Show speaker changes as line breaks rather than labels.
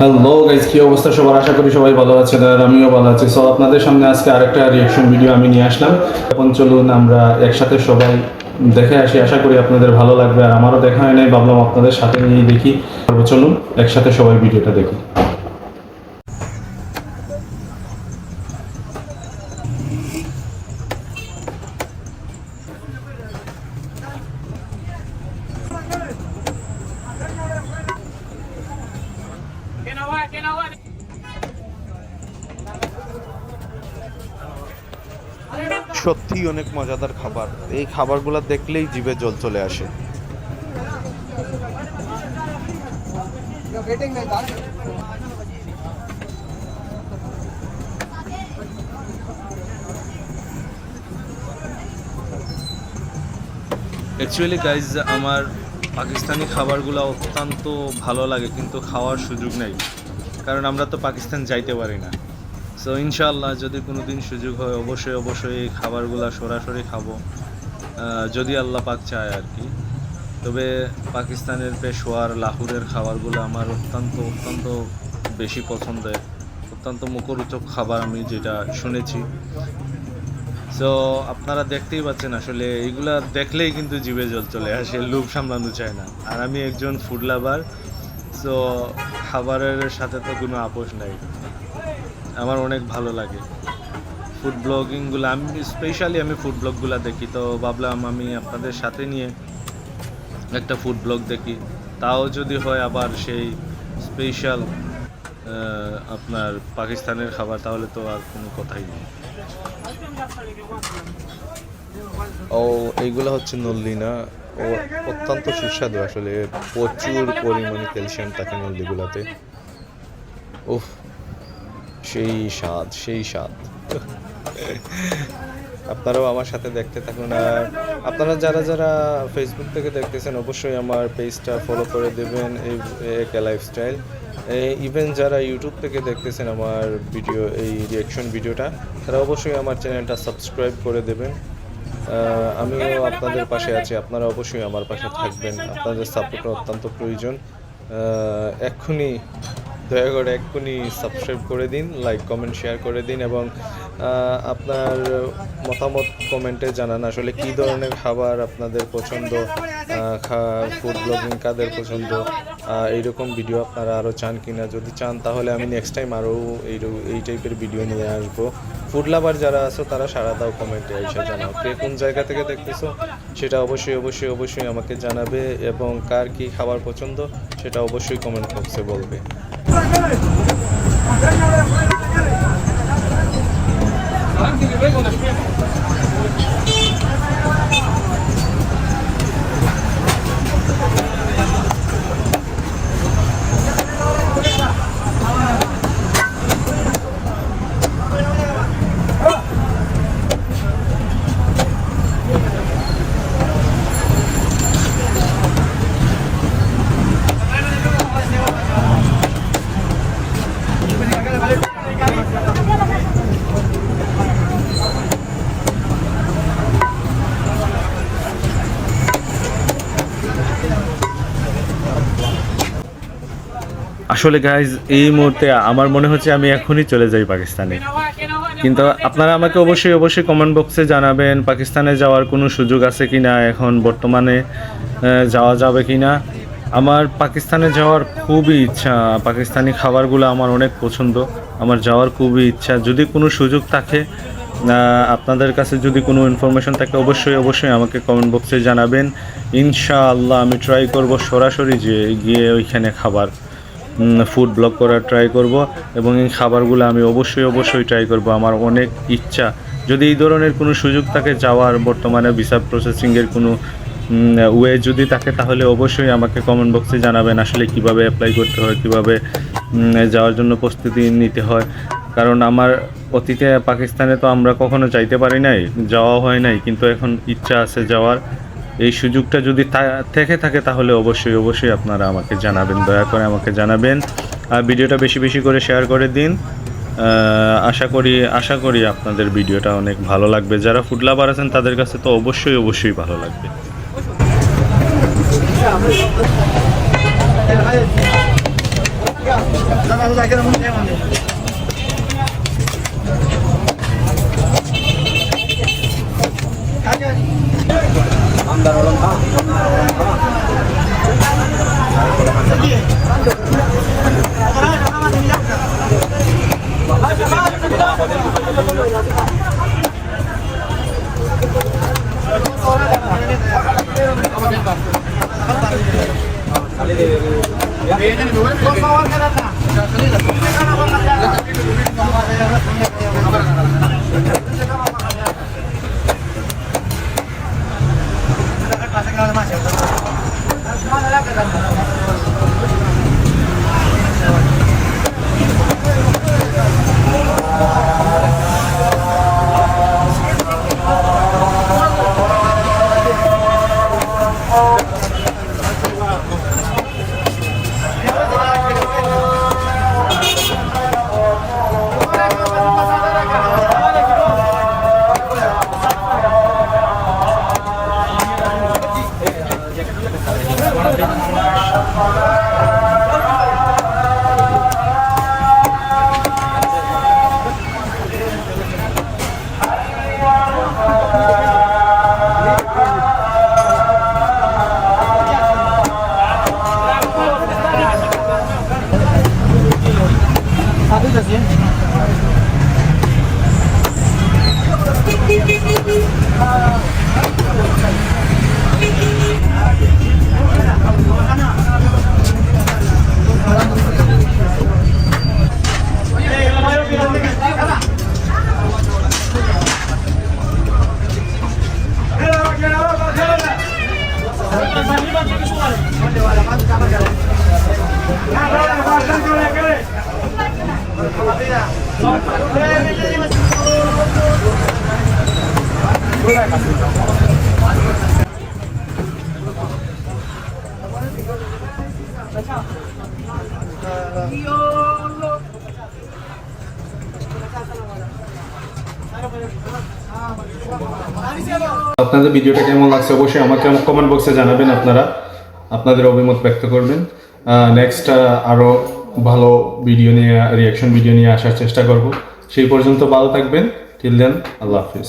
Hello guys, কি অবস্থা সবার? আশা করি সবাই ভালো আছেন আর আমিও ভালো আছি। সো আপনাদের সামনে আজকে আরেকটা রিঅ্যাকশন ভিডিও আমি নিয়ে আসলাম। এখন চলুন আমরা একসাথে সবাই দেখে আসি। আশা করি আপনাদের ভালো লাগবে, আর আমারও দেখা হয় নাই, ভাবলাম আপনাদের সাথে নিয়ে দেখি। চলুন একসাথে সবাই ভিডিওটা দেখি।
সত্যিই অনেক মজাদার খাবার। এই খাবারগুলো দেখলেই জিভে জল চলে আসে।
অ্যাকচুয়ালি গাইজ, আমার পাকিস্তানি খাবারগুলো অত্যন্ত ভালো লাগে, কিন্তু খাওয়ার সুযোগ নেই, কারণ আমরা তো পাকিস্তান যাইতে পারি না। সো ইনশাআল্লাহ যদি কোনো দিন সুযোগ হয় অবশ্যই এই খাবারগুলো সরাসরি খাবো, যদি আল্লাহ পাক চায় আর কি। তবে পাকিস্তানের পেশোয়ার, লাহোরের খাবারগুলো আমার অত্যন্ত বেশি পছন্দের, অত্যন্ত মুখরোচক খাবার আমি যেটা শুনেছি। সো আপনারা দেখতেই পাচ্ছেন, আসলে এইগুলা দেখলেই কিন্তু জিভে জল চলে আসে, লোভ সামলানো চায় না। আর আমি একজন ফুড লাভার, সো খাবারের সাথে তো কোনো আপোষ নাই, আমার অনেক ভালো লাগে ফুড ব্লগিংগুলো। আমি ফুড ব্লগগুলো দেখি, তো ভাবলাম আমি আপনাদের সাথে নিয়ে একটা ফুড ব্লগ দেখি, তাও যদি হয় আবার সেই স্পেশাল আপনার পাকিস্তানের খাবার, তাহলে তো আর কোনো কথাই নেই।
ও এইগুলো হচ্ছে নল্লিনা। ও অত্যন্ত সুস্বাদু, আসলে প্রচুর পরিমাণে ক্যালসিয়াম থাকে নল্লিগুলাতে। উফ, সেই স্বাদ। আপনারাও আমার সাথে দেখতে থাকুন। আর আপনারা যারা যারা ফেসবুক থেকে দেখতেছেন অবশ্যই আমার পেজটা ফলো করে দেবেন, একে লাইফস্টাইল। ইভেন যারা ইউটিউব থেকে দেখতেছেন আমার ভিডিও, এই রিঅ্যাকশন ভিডিওটা, তারা অবশ্যই আমার চ্যানেলটা সাবস্ক্রাইব করে দেবেন। আমিও আপনাদের পাশে আছি, আপনারা অবশ্যই আমার পাশে থাকবেন। আপনাদের সাপোর্ট অত্যন্ত প্রয়োজন। এক্ষুনি দয়া করে সাবস্ক্রাইব করে দিন, লাইক কমেন্ট শেয়ার করে দিন, এবং আপনার মতামত কমেন্টে জানান আসলে কী ধরনের খাবার আপনাদের পছন্দ, ফুড ব্লগিং কাদের পছন্দ, এইরকম ভিডিও আপনারা আরও চান কিনা। যদি চান তাহলে আমি নেক্সট টাইম আরও এই টাইপের ভিডিও নিয়ে আসবো। ফুড লাভার যারা আছো তারা সাড়া দাও, কমেন্টে এসে জানাও কে কোন জায়গা থেকে দেখতেছো, সেটা অবশ্যই আমাকে জানাবে, এবং কার কী খাবার পছন্দ সেটা অবশ্যই কমেন্ট বক্সে বলবে।
আসলে গাইজ, এই মুহূর্তে আমার মনে হচ্ছে আমি এখনই চলে যাই পাকিস্তানে, কিন্তু আপনারা আমাকে অবশ্যই কমেন্ট বক্সে জানাবেন পাকিস্তানে যাওয়ার কোনো সুযোগ আছে কি না, এখন বর্তমানে যাওয়া যাবে কি না। আমার পাকিস্তানে যাওয়ার খুবই ইচ্ছা, পাকিস্তানি খাবারগুলো আমার অনেক পছন্দ, আমার যাওয়ার খুবই ইচ্ছা। যদি কোনো সুযোগ থাকে, আপনাদের কাছে যদি কোনো ইনফরমেশন থাকে অবশ্যই আমাকে কমেন্ট বক্সে জানাবেন। ইনশাআল্লাহ আমি ট্রাই করব সরাসরি গিয়ে ওইখানে ফুড ব্লগ করার ট্রাই করব, এবং এই খাবারগুলো আমি অবশ্যই ট্রাই করব। আমার অনেক ইচ্ছা, যদি এই ধরনের কোনো সুযোগ থাকে যাওয়ার, বর্তমানে ভিসা প্রসেসিংয়ের কোনো ওয়ে যদি থাকে, তাহলে অবশ্যই আমাকে কমেন্ট বক্সে জানাবেন আসলে কিভাবে অ্যাপ্লাই করতে হয়, কিভাবে যাওয়ার জন্য প্রস্তুতি নিতে হয়। কারণ আমার অতীতে পাকিস্তানে তো আমরা কখনো যাইতে পারি নাই, যাওয়া হয় নাই, কিন্তু এখন ইচ্ছা আছে যাওয়ার। এই সুযোগটা যদি থেকে থাকে তাহলে অবশ্যই আপনারা আমাকে জানাবেন, দয়া করে আমাকে জানাবেন। আর ভিডিওটা বেশি করে শেয়ার করে দিন। আশা করি আপনাদের ভিডিওটা অনেক ভালো লাগবে। যারা ফুড লাভার আছেন তাদের কাছে তো অবশ্যই ভালো লাগবে।
আপনাদের ভিডিওটা কেমন লাগছে অবশ্যই আমাকে কমেন্ট বক্সে জানাবেন। আপনারা আপনাদের অভিমত ব্যক্ত করবেন। নেক্সট আরও ভালো ভিডিও নিয়ে রিয়াকশন ভিডিও নিয়ে আসার চেষ্টা করব। সেই পর্যন্ত ভালো থাকবেন। টিল দেন আল্লাহ হাফিজ।